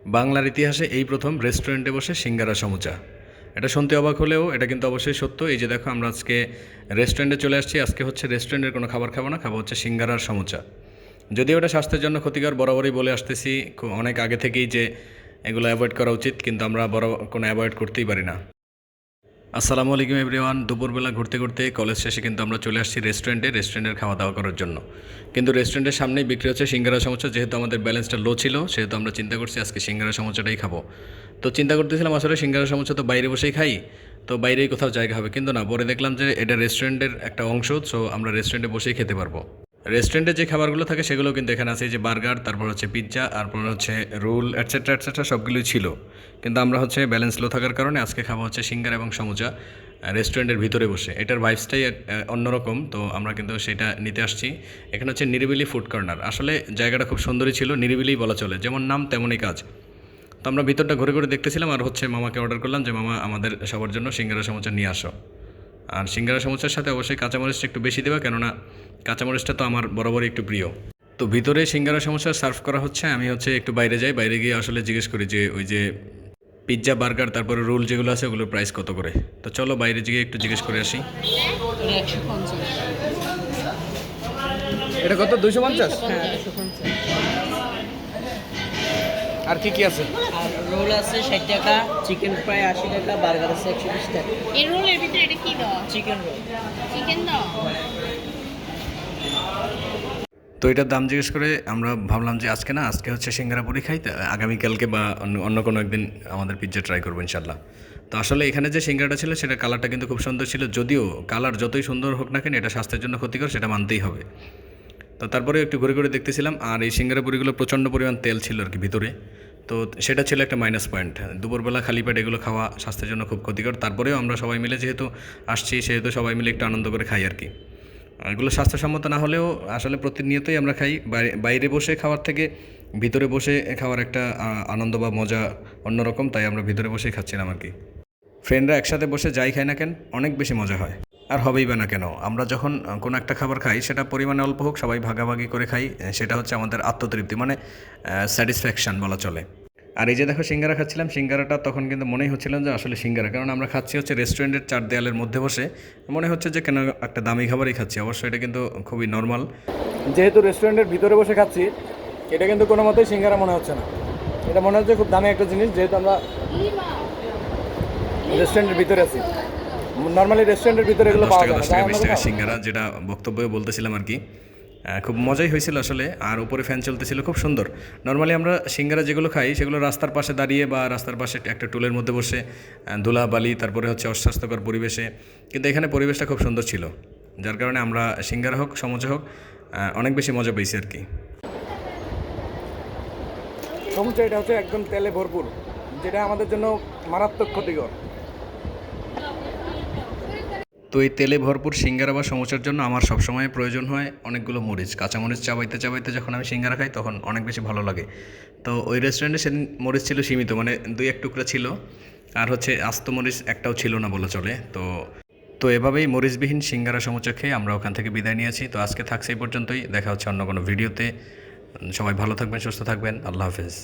বাংলার ইতিহাসে এই প্রথম রেস্টুরেন্টে বসে সিঙ্গারা সমুচা। এটা শুনতে অবাক হলেও এটা কিন্তু অবশ্যই সত্য। এই যে দেখো, আমরা আজকে রেস্টুরেন্টে চলে আসছি। আজকে হচ্ছে রেস্টুরেন্টের কোনো খাবার খাবো না, খাবো হচ্ছে সিঙ্গারার সমুচা। যদিও এটা স্বাস্থ্যের জন্য ক্ষতিকর, বরাবরই বলে আসতেছি অনেক আগে থেকেই যে এগুলো অ্যাভয়েড করা উচিত, কিন্তু আমরা বড় কোনো অ্যাভয়েড করতেই পারি না। আসসালামু আলাইকুম এভরিওয়ান। দুপুরবেলা ঘুরতে ঘুরতে কলেজ শেষে কিন্তু আমরা চলে আসছি রেস্টুরেন্টের খাওয়া দাওয়া করার জন্য। কিন্তু রেস্টুরেন্টের সামনেই বিক্রি হচ্ছে সিঙ্গারা সমোসা। যেহেতু আমাদের ব্যালেন্সটা লো ছিল, সেহেতু আমরা চিন্তা করছি আজকে সিঙ্গারা সমোসাটাই খাবো। তো চিন্তা করতেছিলাম আসলে সিঙ্গারা সমোসা তো বাইরে বসেই খাই, তো বাইরেই কোথাও জায়গা হবে, কিন্তু না, পরে দেখলাম যে এটা রেস্টুরেন্টের একটা অংশ, সো আমরা রেস্টুরেন্টে বসেই খেতে পারবো। রেস্টুরেন্টে যে খাবারগুলো থাকে সেগুলো কিন্তু এখানে আছে, এই যে বার্গার, তারপর হচ্ছে পিৎজা, তারপর হচ্ছে রোল, এটসেট্রা এটসেট্রা সবগুলোই ছিল। কিন্তু আমরা হচ্ছে ব্যালেন্স লো থাকার কারণে আজকে খাবো হচ্ছে সিঙ্গারা এবং সমুচা রেস্টুরেন্টের ভিতরে বসে। এটার ভাইবসটাই অন্যরকম, তো আমরা কিন্তু সেটা নিতে আসছি। এখানে হচ্ছে নিরিবিলি ফুড কর্নার। আসলে জায়গাটা খুব সুন্দরই ছিল, নিরিবিলি বলা চলে, যেমন নাম তেমনই কাজ। তো আমরা ভিতরটা ঘুরে ঘুরে দেখতেছিলাম, আর হচ্ছে মামাকে অর্ডার করলাম যে মামা আমাদের সবার জন্য সিঙ্গারা সমুচা নিয়ে আসো। আর সিঙ্গারা সমুচার সাথে অবশ্যই কাঁচামরিচটা একটু বেশি দেবা, কেননা কাঁচামরিচটা তো আমার বরাবরই একটু প্রিয়। তো ভিতরে সিঙ্গারা সমুচা সার্ভ করা হচ্ছে। আমি হচ্ছে একটু বাইরে যাই, বাইরে গিয়ে আসলে জিজ্ঞেস করি যে ওই যে পিৎজা, বার্গার, তারপরে রোল যেগুলো আছে ওগুলোর প্রাইস কত করে। তো চলো বাইরে গিয়ে একটু জিজ্ঞেস করে আসি। এটা কত? 250? হ্যাঁ 250। আর কি কি আছে? আর রোল আছে 60 টাকা, চিকেন ফ্রাই 80 টাকা, বার্গার আছে 120 টাকা। এই রোলের ভিতরে এটা কি দাও? Chicken roll. চিকেন দাও? তো এটার দাম জিজ্ঞেস করে আমরা ভাবলাম যে আজকে না, আজকে হচ্ছে সিঙ্গারা পুরি খাই, তা আগামীকালকে বা অন্য কোনো একদিন আমাদের পিৎজা ট্রাই করবো ইনশাল্লাহ। তো আসলে এখানে যে সিঙ্গারাটা ছিল সেটা কালারটা কিন্তু খুব সুন্দর ছিল, যদিও কালার যতই সুন্দর হোক না কেন এটা স্বাস্থ্যের জন্য ক্ষতিকর, সেটা মানতেই হবে। তো তারপরে একটু ঘুরে ঘুরে দেখতেছিলাম, আর এই সিঙ্গারা পুরিগুলো প্রচণ্ড পরিমাণ তেল ছিল আর কি ভিতরে। তো সেটা ছিল একটা মাইনাস পয়েন্ট। দুপুরবেলা খালি পেট এগুলো খাওয়া স্বাস্থ্যের জন্য খুব ক্ষতিকর। তারপরেও আমরা সবাই মিলে যেহেতু আসছি, সেহেতু সবাই মিলে একটু আনন্দ করে খাই আর কি। এগুলো স্বাস্থ্যসম্মত না হলেও আসলে প্রতিনিয়তই আমরা খাই। বাইরে বসে খাওয়ার থেকে ভিতরে বসে খাওয়ার একটা আনন্দ বা মজা অন্যরকম, তাই আমরা ভিতরে বসেই খাচ্ছিলাম আর কি। ফ্রেন্ডরা একসাথে বসে যাই খাই না কেন, অনেক বেশি মজা হয়। আর হবেই বা না কেন, আমরা যখন কোনো একটা খাবার খাই সেটা পরিমাণে অল্প হোক, সবাই ভাগাভাগি করে খাই, সেটা হচ্ছে আমাদের আত্মতৃপ্তি, মানে স্যাটিসফ্যাকশান বলা চলে। আর এই যে দেখো সিঙ্গারা খাচ্ছিলাম, সিঙ্গারাটা তখন কিন্তু মনেই হচ্ছিল যে আসলে সিঙ্গারা, কারণ আমরা খাচ্ছি হচ্ছে রেস্টুরেন্টের চার দেয়ালের মধ্যে বসে, মনে হচ্ছে যে কেন একটা দামি খাবারই খাচ্ছি। অবশ্যই এটা কিন্তু খুবই নর্মাল। যেহেতু রেস্টুরেন্টের ভিতরে বসে খাচ্ছি, এটা কিন্তু কোনো মতেই সিঙ্গারা মনে হচ্ছে না। এটা মনে হচ্ছে খুব দামি একটা জিনিস, যেহেতু আমরা রেস্টুরেন্টের ভিতরে আছি। নর্মালি রেস্টুরেন্টের ভিতরে এগুলো 10 পাওয়া টাকা যায় 10 না, টাকা তাই 20 আমরা টাকা কোথাও? সিঙ্গারা, যেটা বক্তব্যে বলতেছিলাম আর কি। খুব মজাই হয়েছিল আসলে। আর উপরে ফ্যান চলতেছিল, খুব সুন্দর। নর্মালি আমরা সিঙ্গারা যেগুলো খাই সেগুলো রাস্তার পাশে দাঁড়িয়ে বা রাস্তার পাশে একটা টুলের মধ্যে বসে, ধুলাবালি, তারপরে হচ্ছে অস্বাস্থ্যকর পরিবেশে, কিন্তু এখানে পরিবেশটা খুব সুন্দর ছিল, যার কারণে আমরা সিঙ্গারা হোক সমুচা হোক অনেক বেশি মজা পেয়েছি আর কি। সমুচা এটা হচ্ছে একদম তেলে ভরপুর, যেটা আমাদের জন্য মারাত্মক ক্ষতিকর। তো এই তেলে ভরপুর সিঙ্গারা বা সমোসার জন্য আমার সবসময় প্রয়োজন হয় অনেকগুলো মরিচ, কাঁচামরিচ চাবাইতে চাবাইতে যখন আমি সিঙ্গারা খাই তখন অনেক বেশি ভালো লাগে। তো ওই রেস্টুরেন্টে সেদিন মরিচ ছিল সীমিত, মানে 2-1 টুকরা ছিল, আর হচ্ছে আস্ত মরিচ একটাও ছিল না বলা চলে। তো তো এভাবেই মরিচবিহীন সিঙ্গারা সমোসা খেয়ে আমরা ওখান থেকে বিদায় নিয়েছি। তো আজকে থাকছে এই পর্যন্তই, দেখা হচ্ছে অন্য কোনো ভিডিওতে। সবাই ভালো থাকবেন, সুস্থ থাকবেন, আল্লাহ হাফেজ।